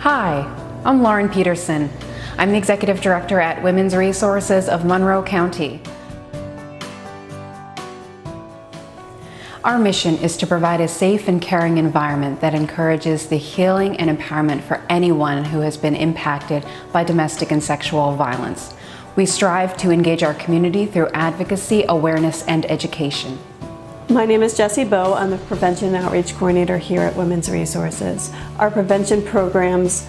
Hi, I'm Lauren Peterson. I'm the Executive Director at Women's Resources of Monroe County. Our mission is to provide a safe and caring environment that encourages the healing and empowerment for anyone who has been impacted by domestic and sexual violence. We strive to engage our community through advocacy, awareness, and education. My name is Jessie Bowe. I'm the Prevention and Outreach Coordinator here at Women's Resources. Our prevention programs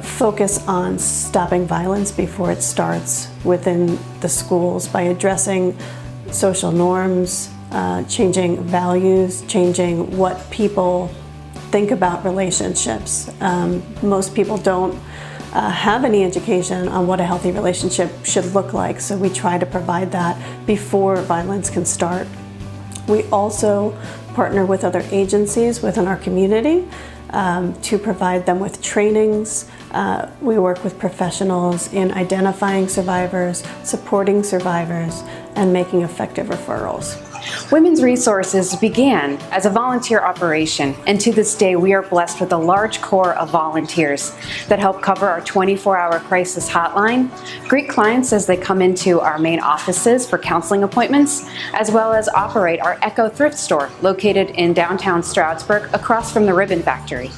focus on stopping violence before it starts within the schools by addressing social norms, changing values, changing what people think about relationships. Most people don't have any education on what a healthy relationship should look like, so we try to provide that before violence can start. We also partner with other agencies within our community to provide them with trainings. We work with professionals in identifying survivors, supporting survivors, and making effective referrals. Women's Resources began as a volunteer operation, and to this day we are blessed with a large core of volunteers that help cover our 24-hour crisis hotline, greet clients as they come into our main offices for counseling appointments, as well as operate our Echo thrift store located in downtown Stroudsburg across from the Ribbon Factory.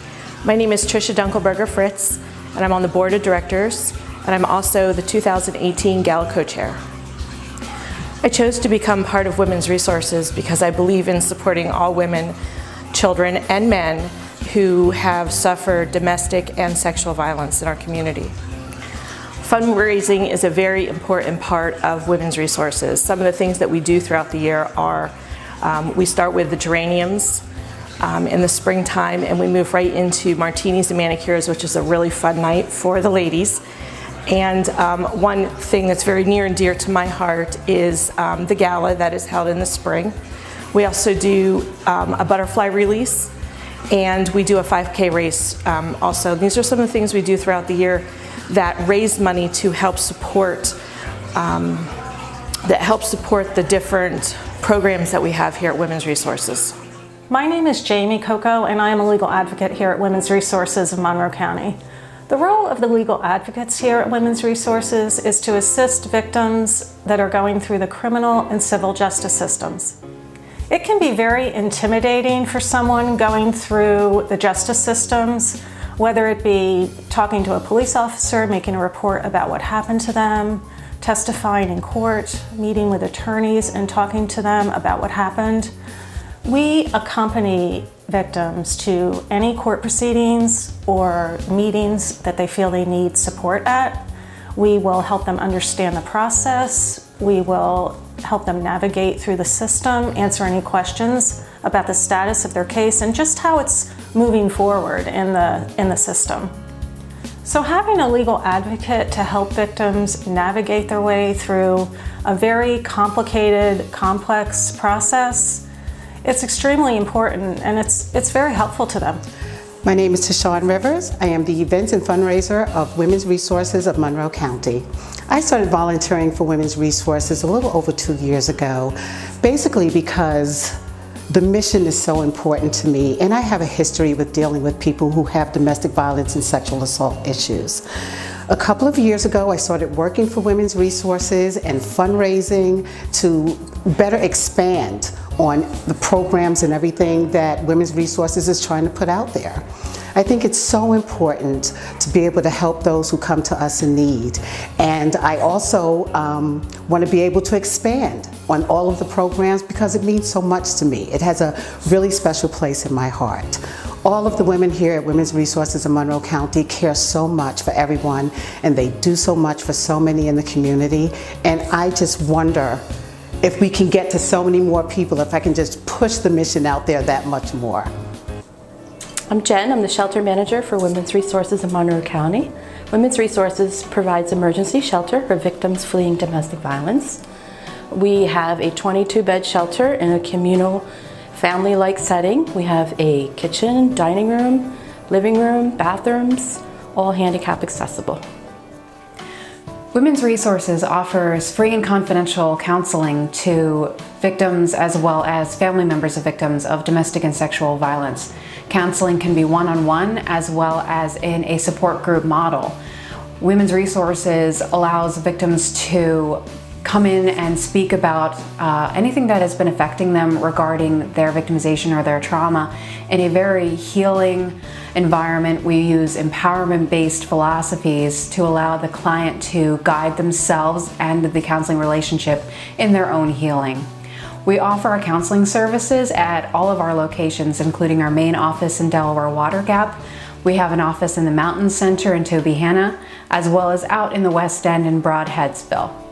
My name is Tricia Dunkelberger-Fritz, and I'm on the board of directors, and I'm also the 2018 Gala co-chair. I chose to become part of Women's Resources because I believe in supporting all women, children, and men who have suffered domestic and sexual violence in our community. Fundraising is a very important part of Women's Resources. Some of the things that we do throughout the year are we start with the geraniums in the springtime, and we move right into martinis and manicures, which is a really fun night for the ladies. And one thing that's very near and dear to my heart is the gala that is held in the spring. We also do a butterfly release, and we do a 5K race also. These are some of the things we do throughout the year that raise money to help support the different programs that we have here at Women's Resources. My name is Jamie Coco, and I am a legal advocate here at Women's Resources of Monroe County. The role of the legal advocates here at Women's Resources is to assist victims that are going through the criminal and civil justice systems. It can be very intimidating for someone going through the justice systems, whether it be talking to a police officer, making a report about what happened to them, testifying in court, meeting with attorneys and talking to them about what happened. We accompany victims to any court proceedings or meetings that they feel they need support at. We will help them understand the process. We will help them navigate through the system, answer any questions about the status of their case and just how it's moving forward in the system. So having a legal advocate to help victims navigate their way through a very complicated, complex process, it's extremely important, and it's very helpful to them. My name is Tashawn Rivers. I am the Events and Fundraiser of Women's Resources of Monroe County. I started volunteering for Women's Resources a little over 2 years ago, basically because the mission is so important to me, and I have a history with dealing with people who have domestic violence and sexual assault issues. A couple of years ago, I started working for Women's Resources and fundraising to better expand on the programs and everything that Women's Resources is trying to put out there. I think it's so important to be able to help those who come to us in need. And I also want to be able to expand on all of the programs because it means so much to me. It has a really special place in my heart. All of the women here at Women's Resources of Monroe County care so much for everyone, and they do so much for so many in the community. And I just wonder if we can get to so many more people, if I can just push the mission out there that much more. I'm Jen. I'm the shelter manager for Women's Resources in Monroe County. Women's Resources provides emergency shelter for victims fleeing domestic violence. We have a 22-bed shelter in a communal family-like setting. We have a kitchen, dining room, living room, bathrooms, all handicap accessible. Women's Resources offers free and confidential counseling to victims as well as family members of victims of domestic and sexual violence. Counseling can be one-on-one as well as in a support group model. Women's Resources allows victims to come in and speak about anything that has been affecting them regarding their victimization or their trauma in a very healing environment. We use empowerment-based philosophies to allow the client to guide themselves and the counseling relationship in their own healing. We offer our counseling services at all of our locations, including our main office in Delaware Water Gap. We have an office in the Mountain Center in Tobyhanna, as well as out in the West End in Broad Headsville.